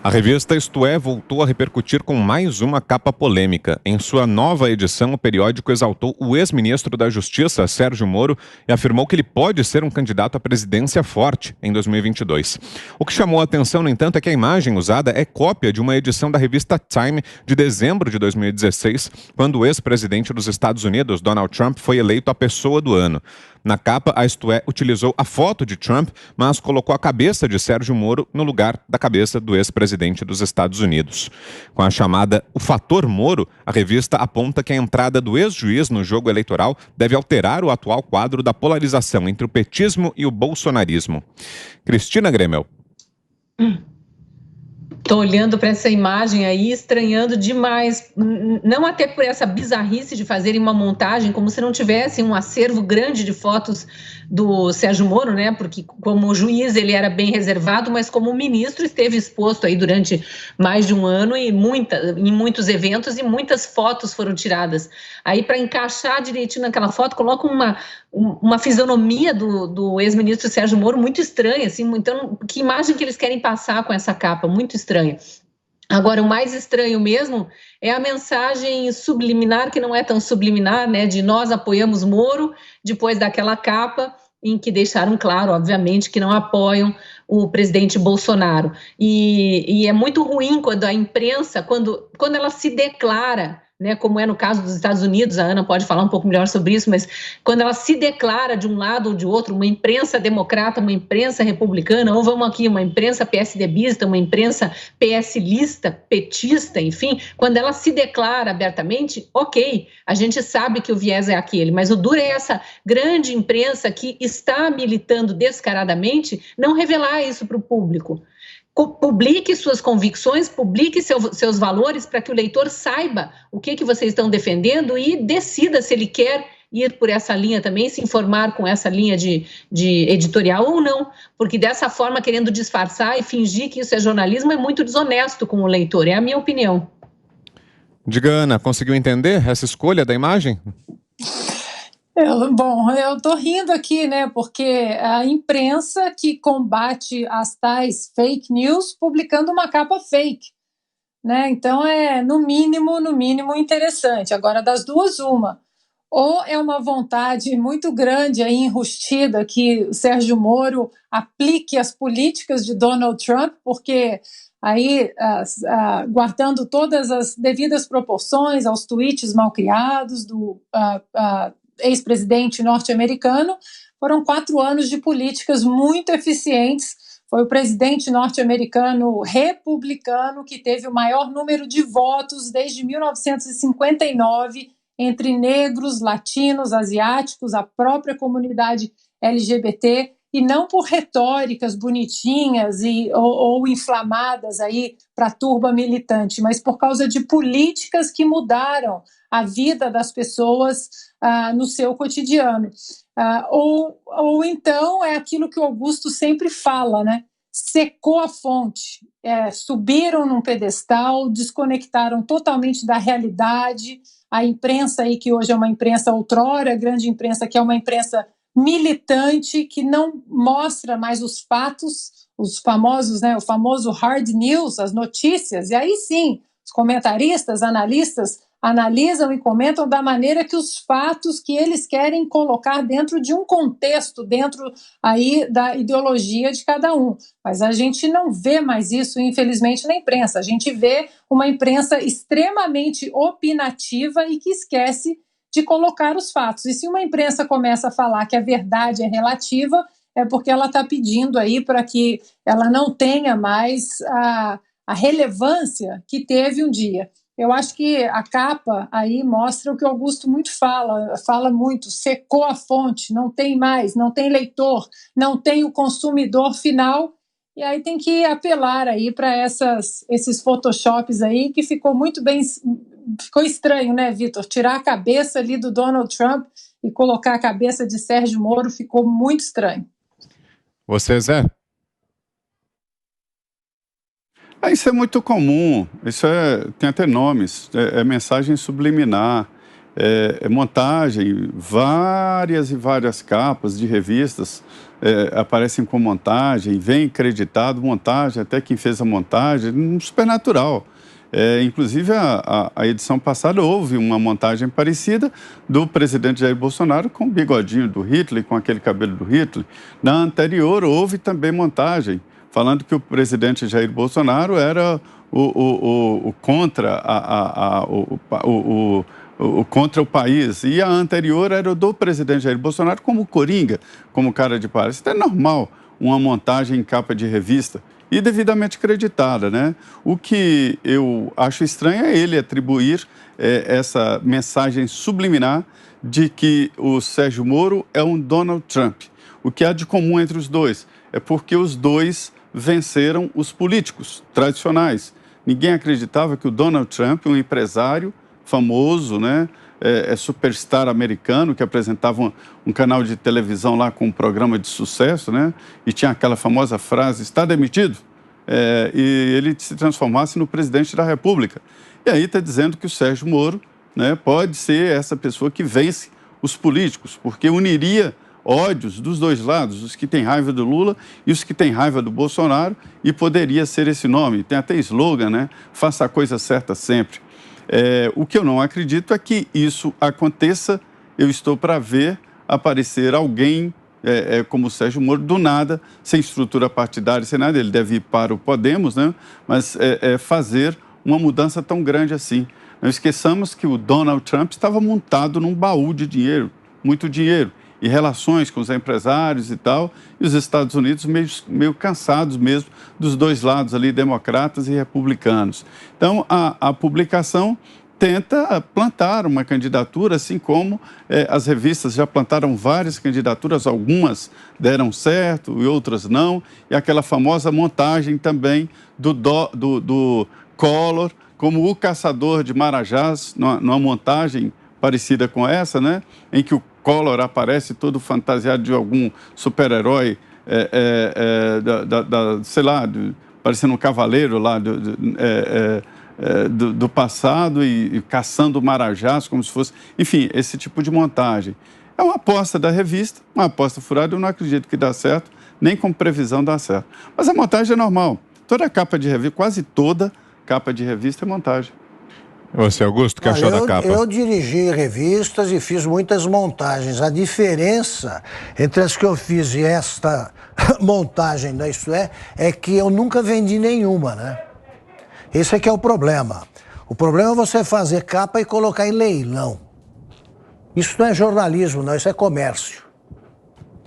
A revista Isto É voltou a repercutir com mais uma capa polêmica. Em sua nova edição, o periódico exaltou o ex-ministro da Justiça, Sérgio Moro, e afirmou que ele pode ser um candidato à presidência forte em 2022. O que chamou a atenção, no entanto, é que a imagem usada é cópia de uma edição da revista Time de dezembro de 2016, quando o ex-presidente dos Estados Unidos, Donald Trump, foi eleito a pessoa do ano. Na capa, a Isto É utilizou a foto de Trump, mas colocou a cabeça de Sérgio Moro no lugar da cabeça do ex-presidente dos Estados Unidos. Com a chamada O Fator Moro, a revista aponta que a entrada do ex-juiz no jogo eleitoral deve alterar o atual quadro da polarização entre o petismo e o bolsonarismo. Cristina Gremel. Estou olhando para essa imagem aí, estranhando demais, não até por essa bizarrice de fazerem uma montagem, como se não tivesse um acervo grande de fotos do Sérgio Moro, né? Porque como juiz ele era bem reservado, mas como ministro esteve exposto aí durante mais de um ano e em muitos eventos e muitas fotos foram tiradas. Aí para encaixar direitinho naquela foto, coloca uma fisionomia do ex-ministro Sérgio Moro muito estranha, assim, então que imagem que eles querem passar com essa capa? Muito estranha. Agora, o mais estranho mesmo é a mensagem subliminar, que não é tão subliminar, né, de nós apoiamos Moro, depois daquela capa em que deixaram claro, obviamente, que não apoiam o presidente Bolsonaro. E é muito ruim quando a imprensa, quando ela se declara, né, como é no caso dos Estados Unidos, a Ana pode falar um pouco melhor sobre isso, mas quando ela se declara de um lado ou de outro, uma imprensa democrata, uma imprensa republicana, ou vamos aqui, uma imprensa PSDBista, uma imprensa PSLista, petista, enfim, quando ela se declara abertamente, ok, a gente sabe que o viés é aquele, mas o duro é essa grande imprensa que está militando descaradamente não revelar isso para o público. Publique suas convicções, publique seus valores para que o leitor saiba o que vocês estão defendendo e decida se ele quer ir por essa linha também, se informar com essa linha de editorial ou não, porque dessa forma, querendo disfarçar e fingir que isso é jornalismo, é muito desonesto com o leitor, é a minha opinião. Diga, Ana, conseguiu entender essa escolha da imagem? Bom, eu estou rindo aqui, né, porque a imprensa que combate as tais fake news publicando uma capa fake, né, então é no mínimo interessante. Agora, das duas, uma, ou é uma vontade muito grande aí, enrustida, que o Sérgio Moro aplique as políticas de Donald Trump, porque aí, guardando todas as devidas proporções aos tweets mal criados do ex-presidente norte-americano, foram 4 anos de políticas muito eficientes. Foi o presidente norte-americano republicano que teve o maior número de votos desde 1959 entre negros, latinos, asiáticos, a própria comunidade LGBT, e não por retóricas bonitinhas ou inflamadas aí para a turba militante, mas por causa de políticas que mudaram a vida das pessoas no seu cotidiano. Ou então é aquilo que o Augusto sempre fala, né? Secou a fonte, subiram num pedestal, desconectaram totalmente da realidade. A imprensa aí, que hoje é uma imprensa outrora, a grande imprensa, que é uma imprensa militante, que não mostra mais os fatos, os famosos, né, o famoso hard news, as notícias, e aí sim, os comentaristas, analistas, analisam e comentam da maneira que os fatos que eles querem colocar dentro de um contexto, dentro aí da ideologia de cada um. Mas a gente não vê mais isso, infelizmente, na imprensa. A gente vê uma imprensa extremamente opinativa e que esquece de colocar os fatos. E se uma imprensa começa a falar que a verdade é relativa, é porque ela está pedindo aí para que ela não tenha mais a relevância que teve um dia. Eu acho que a capa aí mostra o que o Augusto muito fala muito, secou a fonte, não tem mais, não tem leitor, não tem o consumidor final, e aí tem que apelar aí para esses photoshops aí, que ficou muito bem, ficou estranho, né, Vitor? Tirar a cabeça ali do Donald Trump e colocar a cabeça de Sérgio Moro ficou muito estranho. Você, Zé? Isso é muito comum, tem até nomes, é mensagem subliminar, montagem, várias e várias capas de revistas aparecem com montagem, vem creditado montagem, até quem fez a montagem, supernatural. Inclusive, a edição passada houve uma montagem parecida do presidente Jair Bolsonaro com o bigodinho do Hitler, com aquele cabelo do Hitler. Na anterior, houve também montagem, falando que o presidente Jair Bolsonaro era o contra contra o país. E a anterior era o do presidente Jair Bolsonaro como coringa, como cara de pau. Isso é normal, uma montagem em capa de revista e devidamente acreditada, né? O que eu acho estranho é ele atribuir essa mensagem subliminar de que o Sérgio Moro é um Donald Trump. O que há de comum entre os dois é porque os dois venceram os políticos tradicionais. Ninguém acreditava que o Donald Trump, um empresário famoso, né, superstar americano, que apresentava um canal de televisão lá com um programa de sucesso, né, e tinha aquela famosa frase, está demitido, e ele se transformasse no presidente da República. E aí está dizendo que o Sérgio Moro, né, pode ser essa pessoa que vence os políticos, porque uniria ódios dos dois lados, os que têm raiva do Lula e os que têm raiva do Bolsonaro, e poderia ser esse nome. Tem até slogan, né? Faça a coisa certa sempre. O que eu não acredito é que isso aconteça. Eu estou para ver aparecer alguém como o Sérgio Moro, do nada, sem estrutura partidária, sem nada. Ele deve ir para o Podemos, né? Mas fazer uma mudança tão grande assim. Não esqueçamos que o Donald Trump estava montado num baú de dinheiro, muito dinheiro, e relações com os empresários e tal, e os Estados Unidos meio cansados mesmo dos dois lados ali, democratas e republicanos. Então, a publicação tenta plantar uma candidatura, assim como as revistas já plantaram várias candidaturas, algumas deram certo e outras não, e aquela famosa montagem também do Collor, como o caçador de Marajás, numa montagem parecida com essa, né, em que o Collor aparece todo fantasiado de algum super-herói, sei lá, parecendo um cavaleiro lá do passado e caçando marajás como se fosse... Enfim, esse tipo de montagem. É uma aposta da revista, uma aposta furada, eu não acredito que dá certo, nem com previsão dá certo. Mas a montagem é normal. Toda capa de revista, quase toda capa de revista é montagem. Você, Augusto, que achou da capa? Eu dirigi revistas e fiz muitas montagens. A diferença entre as que eu fiz e esta montagem da Isto é que eu nunca vendi nenhuma, né? Esse é que é o problema. O problema é você fazer capa e colocar em leilão. Isso não é jornalismo, não, isso é comércio.